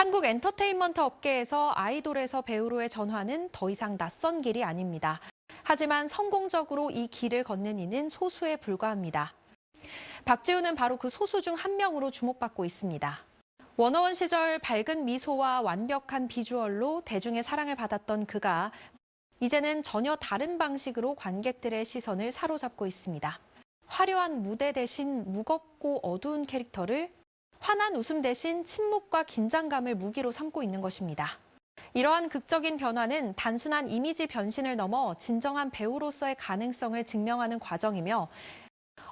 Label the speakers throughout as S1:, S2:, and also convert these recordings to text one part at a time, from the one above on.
S1: 한국 엔터테인먼트 업계에서 아이돌에서 배우로의 전환은 더 이상 낯선 길이 아닙니다. 하지만 성공적으로 이 길을 걷는 이는 소수에 불과합니다. 박지훈은 바로 그 소수 중 한 명으로 주목받고 있습니다. 워너원 시절 밝은 미소와 완벽한 비주얼로 대중의 사랑을 받았던 그가 이제는 전혀 다른 방식으로 관객들의 시선을 사로잡고 있습니다. 화려한 무대 대신 무겁고 어두운 캐릭터를, 환한 웃음 대신 침묵과 긴장감을 무기로 삼고 있는 것입니다. 이러한 극적인 변화는 단순한 이미지 변신을 넘어 진정한 배우로서의 가능성을 증명하는 과정이며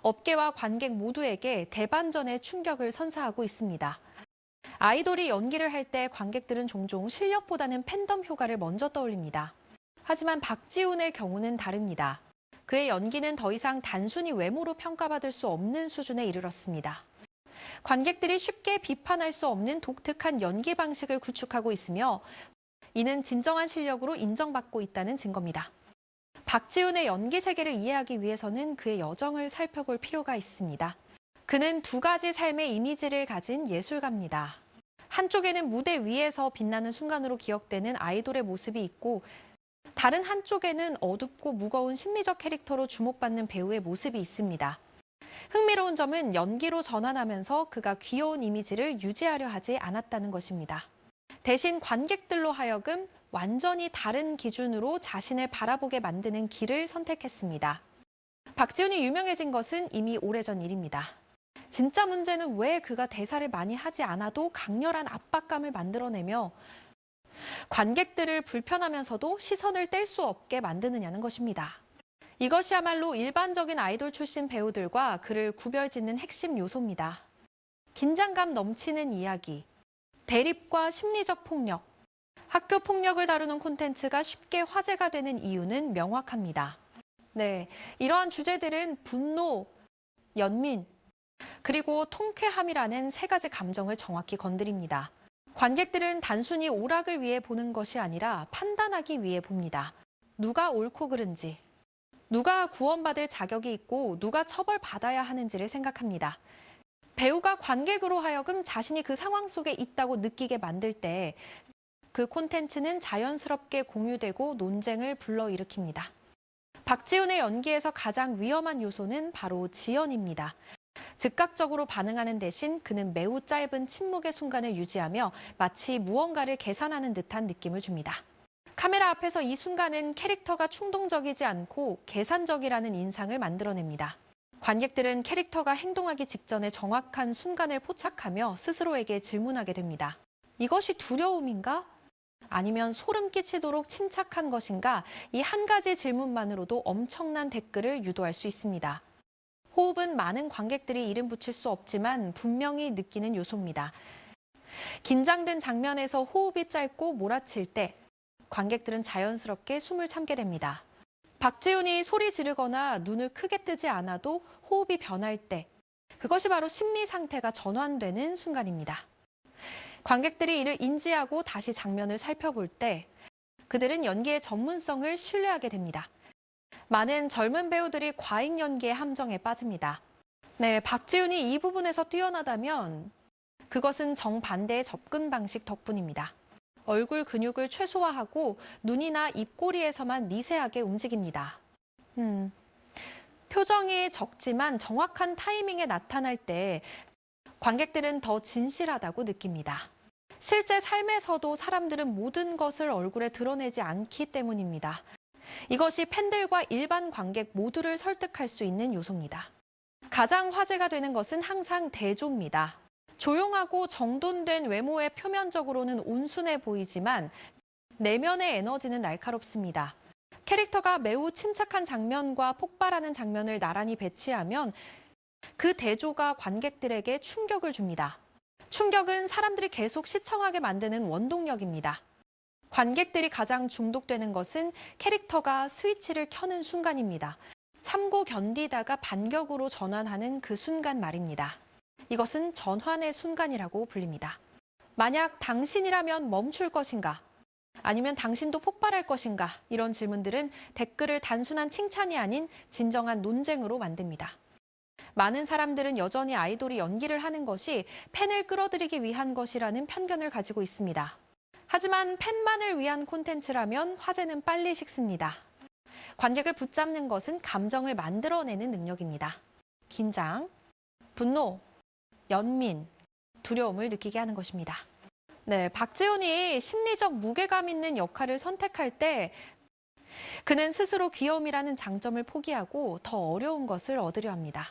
S1: 업계와 관객 모두에게 대반전의 충격을 선사하고 있습니다. 아이돌이 연기를 할 때 관객들은 종종 실력보다는 팬덤 효과를 먼저 떠올립니다. 하지만 박지훈의 경우는 다릅니다. 그의 연기는 더 이상 단순히 외모로 평가받을 수 없는 수준에 이르렀습니다. 관객들이 쉽게 비판할 수 없는 독특한 연기 방식을 구축하고 있으며 이는 진정한 실력으로 인정받고 있다는 증거입니다. 박지훈의 연기 세계를 이해하기 위해서는 그의 여정을 살펴볼 필요가 있습니다. 그는 두 가지 삶의 이미지를 가진 예술가입니다. 한쪽에는 무대 위에서 빛나는 순간으로 기억되는 아이돌의 모습이 있고 다른 한쪽에는 어둡고 무거운 심리적 캐릭터로 주목받는 배우의 모습이 있습니다. 흥미로운 점은 연기로 전환하면서 그가 귀여운 이미지를 유지하려 하지 않았다는 것입니다. 대신 관객들로 하여금 완전히 다른 기준으로 자신을 바라보게 만드는 길을 선택했습니다. 박지훈이 유명해진 것은 이미 오래전 일입니다. 진짜 문제는 왜 그가 대사를 많이 하지 않아도 강렬한 압박감을 만들어내며 관객들을 불편하면서도 시선을 뗄 수 없게 만드느냐는 것입니다. 이것이야말로 일반적인 아이돌 출신 배우들과 그를 구별짓는 핵심 요소입니다. 긴장감 넘치는 이야기, 대립과 심리적 폭력, 학교 폭력을 다루는 콘텐츠가 쉽게 화제가 되는 이유는 명확합니다. 이러한 주제들은 분노, 연민, 그리고 통쾌함이라는 세 가지 감정을 정확히 건드립니다. 관객들은 단순히 오락을 위해 보는 것이 아니라 판단하기 위해 봅니다. 누가 옳고 그른지, 누가 구원받을 자격이 있고 누가 처벌받아야 하는지를 생각합니다. 배우가 관객으로 하여금 자신이 그 상황 속에 있다고 느끼게 만들 때 그 콘텐츠는 자연스럽게 공유되고 논쟁을 불러일으킵니다. 박지훈의 연기에서 가장 위험한 요소는 바로 지연입니다. 즉각적으로 반응하는 대신 그는 매우 짧은 침묵의 순간을 유지하며 마치 무언가를 계산하는 듯한 느낌을 줍니다. 카메라 앞에서 이 순간은 캐릭터가 충동적이지 않고 계산적이라는 인상을 만들어냅니다. 관객들은 캐릭터가 행동하기 직전에 정확한 순간을 포착하며 스스로에게 질문하게 됩니다. 이것이 두려움인가? 아니면 소름 끼치도록 침착한 것인가? 이 한 가지 질문만으로도 엄청난 댓글을 유도할 수 있습니다. 호흡은 많은 관객들이 이름 붙일 수 없지만 분명히 느끼는 요소입니다. 긴장된 장면에서 호흡이 짧고 몰아칠 때 관객들은 자연스럽게 숨을 참게 됩니다. 박지훈이 소리 지르거나 눈을 크게 뜨지 않아도 호흡이 변할 때 그것이 바로 심리 상태가 전환되는 순간입니다. 관객들이 이를 인지하고 다시 장면을 살펴볼 때 그들은 연기의 전문성을 신뢰하게 됩니다. 많은 젊은 배우들이 과잉 연기의 함정에 빠집니다. 박지훈이 이 부분에서 뛰어나다면 그것은 정반대의 접근 방식 덕분입니다. 얼굴 근육을 최소화하고 눈이나 입꼬리에서만 미세하게 움직입니다. 표정이 적지만 정확한 타이밍에 나타날 때 관객들은 더 진실하다고 느낍니다. 실제 삶에서도 사람들은 모든 것을 얼굴에 드러내지 않기 때문입니다. 이것이 팬들과 일반 관객 모두를 설득할 수 있는 요소입니다. 가장 화제가 되는 것은 항상 대조입니다. 조용하고 정돈된 외모에 표면적으로는 온순해 보이지만 내면의 에너지는 날카롭습니다. 캐릭터가 매우 침착한 장면과 폭발하는 장면을 나란히 배치하면 그 대조가 관객들에게 충격을 줍니다. 충격은 사람들이 계속 시청하게 만드는 원동력입니다. 관객들이 가장 중독되는 것은 캐릭터가 스위치를 켜는 순간입니다. 참고 견디다가 반격으로 전환하는 그 순간 말입니다. 이것은 전환의 순간이라고 불립니다. 만약 당신이라면 멈출 것인가? 아니면 당신도 폭발할 것인가? 이런 질문들은 댓글을 단순한 칭찬이 아닌 진정한 논쟁으로 만듭니다. 많은 사람들은 여전히 아이돌이 연기를 하는 것이 팬을 끌어들이기 위한 것이라는 편견을 가지고 있습니다. 하지만 팬만을 위한 콘텐츠라면 화제는 빨리 식습니다. 관객을 붙잡는 것은 감정을 만들어내는 능력입니다. 긴장, 분노, 연민, 두려움을 느끼게 하는 것입니다. 네, 박지훈이 심리적 무게감 있는 역할을 선택할 때 그는 스스로 귀여움이라는 장점을 포기하고 더 어려운 것을 얻으려 합니다.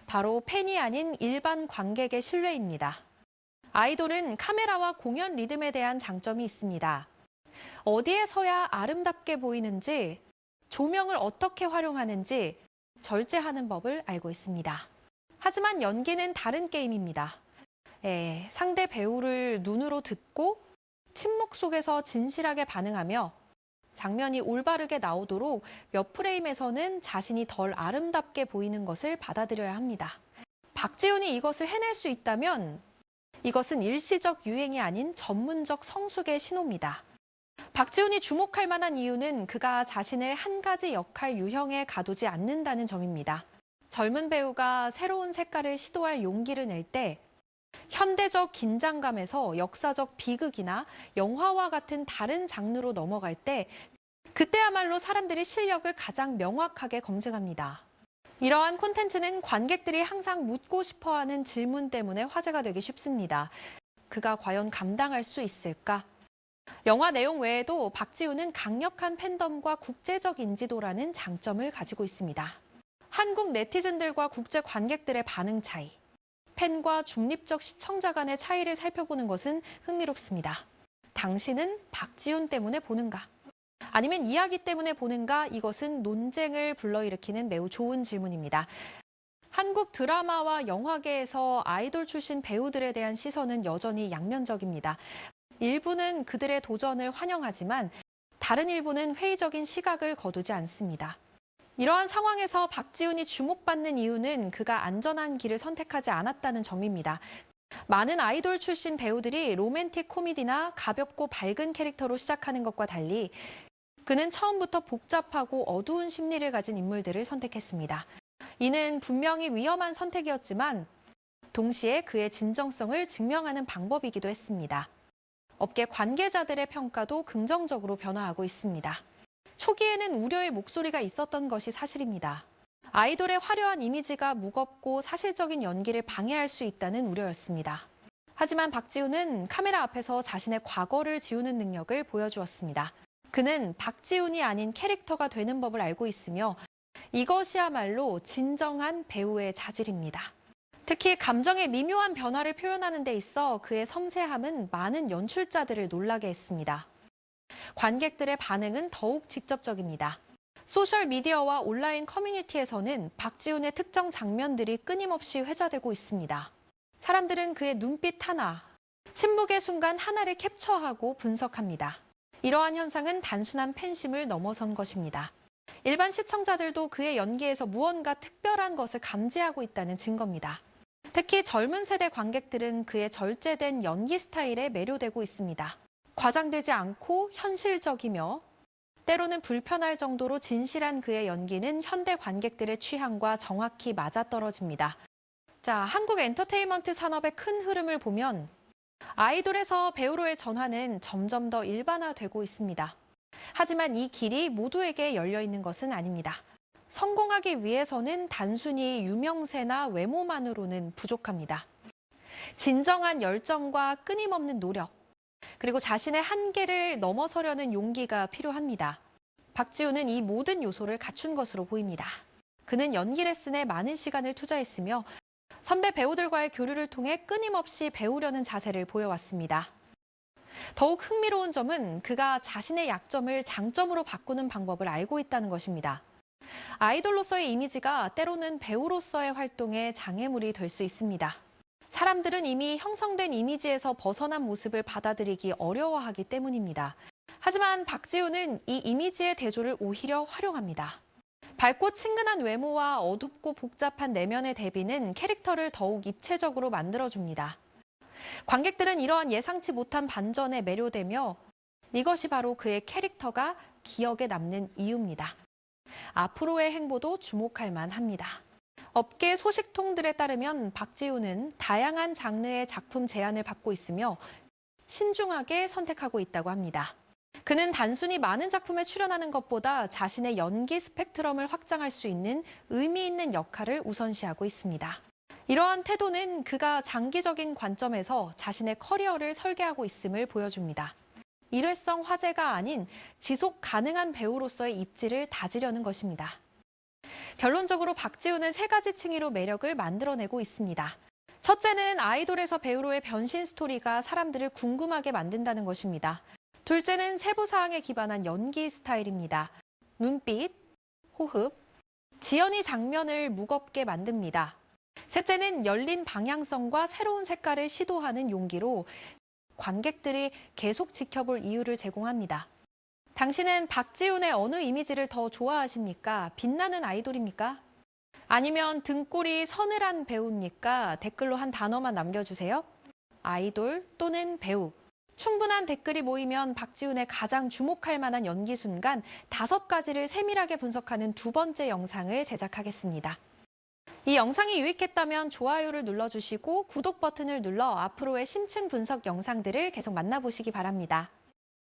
S1: 바로 팬이 아닌 일반 관객의 신뢰입니다. 아이돌은 카메라와 공연 리듬에 대한 장점이 있습니다. 어디에 서야 아름답게 보이는지, 조명을 어떻게 활용하는지 절제하는 법을 알고 있습니다. 하지만 연기는 다른 게임입니다. 상대 배우를 눈으로 듣고 침묵 속에서 진실하게 반응하며 장면이 올바르게 나오도록 몇 프레임에서는 자신이 덜 아름답게 보이는 것을 받아들여야 합니다. 박지훈이 이것을 해낼 수 있다면 이것은 일시적 유행이 아닌 전문적 성숙의 신호입니다. 박지훈이 주목할 만한 이유는 그가 자신을 한 가지 역할 유형에 가두지 않는다는 점입니다. 젊은 배우가 새로운 색깔을 시도할 용기를 낼 때 현대적 긴장감에서 역사적 비극이나 영화와 같은 다른 장르로 넘어갈 때 그때야말로 사람들이 실력을 가장 명확하게 검증합니다. 이러한 콘텐츠는 관객들이 항상 묻고 싶어하는 질문 때문에 화제가 되기 쉽습니다. 그가 과연 감당할 수 있을까? 영화 내용 외에도 박지훈은 강력한 팬덤과 국제적 인지도라는 장점을 가지고 있습니다. 한국 네티즌들과 국제 관객들의 반응 차이, 팬과 중립적 시청자 간의 차이를 살펴보는 것은 흥미롭습니다. 당신은 박지훈 때문에 보는가? 아니면 이야기 때문에 보는가? 이것은 논쟁을 불러일으키는 매우 좋은 질문입니다. 한국 드라마와 영화계에서 아이돌 출신 배우들에 대한 시선은 여전히 양면적입니다. 일부는 그들의 도전을 환영하지만 다른 일부는 회의적인 시각을 거두지 않습니다. 이러한 상황에서 박지훈이 주목받는 이유는 그가 안전한 길을 선택하지 않았다는 점입니다. 많은 아이돌 출신 배우들이 로맨틱 코미디나 가볍고 밝은 캐릭터로 시작하는 것과 달리 그는 처음부터 복잡하고 어두운 심리를 가진 인물들을 선택했습니다. 이는 분명히 위험한 선택이었지만 동시에 그의 진정성을 증명하는 방법이기도 했습니다. 업계 관계자들의 평가도 긍정적으로 변화하고 있습니다. 초기에는 우려의 목소리가 있었던 것이 사실입니다. 아이돌의 화려한 이미지가 무겁고 사실적인 연기를 방해할 수 있다는 우려였습니다. 하지만 박지훈은 카메라 앞에서 자신의 과거를 지우는 능력을 보여주었습니다. 그는 박지훈이 아닌 캐릭터가 되는 법을 알고 있으며 이것이야말로 진정한 배우의 자질입니다. 특히 감정의 미묘한 변화를 표현하는 데 있어 그의 섬세함은 많은 연출자들을 놀라게 했습니다. 관객들의 반응은 더욱 직접적입니다. 소셜미디어와 온라인 커뮤니티에서는 박지훈의 특정 장면들이 끊임없이 회자되고 있습니다. 사람들은 그의 눈빛 하나, 침묵의 순간 하나를 캡처하고 분석합니다. 이러한 현상은 단순한 팬심을 넘어선 것입니다. 일반 시청자들도 그의 연기에서 무언가 특별한 것을 감지하고 있다는 증거입니다. 특히 젊은 세대 관객들은 그의 절제된 연기 스타일에 매료되고 있습니다. 과장되지 않고 현실적이며 때로는 불편할 정도로 진실한 그의 연기는 현대 관객들의 취향과 정확히 맞아떨어집니다. 한국 엔터테인먼트 산업의 큰 흐름을 보면 아이돌에서 배우로의 전환은 점점 더 일반화되고 있습니다. 하지만 이 길이 모두에게 열려 있는 것은 아닙니다. 성공하기 위해서는 단순히 유명세나 외모만으로는 부족합니다. 진정한 열정과 끊임없는 노력, 그리고 자신의 한계를 넘어서려는 용기가 필요합니다. 박지훈은 이 모든 요소를 갖춘 것으로 보입니다. 그는 연기 레슨에 많은 시간을 투자했으며 선배 배우들과의 교류를 통해 끊임없이 배우려는 자세를 보여왔습니다. 더욱 흥미로운 점은 그가 자신의 약점을 장점으로 바꾸는 방법을 알고 있다는 것입니다. 아이돌로서의 이미지가 때로는 배우로서의 활동에 장애물이 될 수 있습니다. 사람들은 이미 형성된 이미지에서 벗어난 모습을 받아들이기 어려워하기 때문입니다. 하지만 박지훈은 이 이미지의 대조를 오히려 활용합니다. 밝고 친근한 외모와 어둡고 복잡한 내면의 대비는 캐릭터를 더욱 입체적으로 만들어줍니다. 관객들은 이러한 예상치 못한 반전에 매료되며 이것이 바로 그의 캐릭터가 기억에 남는 이유입니다. 앞으로의 행보도 주목할 만합니다. 업계 소식통들에 따르면 박지우는 다양한 장르의 작품 제안을 받고 있으며 신중하게 선택하고 있다고 합니다. 그는 단순히 많은 작품에 출연하는 것보다 자신의 연기 스펙트럼을 확장할 수 있는 의미 있는 역할을 우선시하고 있습니다. 이러한 태도는 그가 장기적인 관점에서 자신의 커리어를 설계하고 있음을 보여줍니다. 일회성 화제가 아닌 지속 가능한 배우로서의 입지를 다지려는 것입니다. 결론적으로 박지우는 세 가지 층위로 매력을 만들어내고 있습니다. 첫째는 아이돌에서 배우로의 변신 스토리가 사람들을 궁금하게 만든다는 것입니다. 둘째는 세부 사항에 기반한 연기 스타일입니다. 눈빛, 호흡, 지연이 장면을 무겁게 만듭니다. 셋째는 열린 방향성과 새로운 색깔을 시도하는 용기로 관객들이 계속 지켜볼 이유를 제공합니다. 당신은 박지훈의 어느 이미지를 더 좋아하십니까? 빛나는 아이돌입니까? 아니면 등골이 서늘한 배우입니까? 댓글로 한 단어만 남겨주세요. 아이돌 또는 배우. 충분한 댓글이 모이면 박지훈의 가장 주목할 만한 연기 순간 5가지를 세밀하게 분석하는 두 번째 영상을 제작하겠습니다. 이 영상이 유익했다면 좋아요를 눌러주시고 구독 버튼을 눌러 앞으로의 심층 분석 영상들을 계속 만나보시기 바랍니다.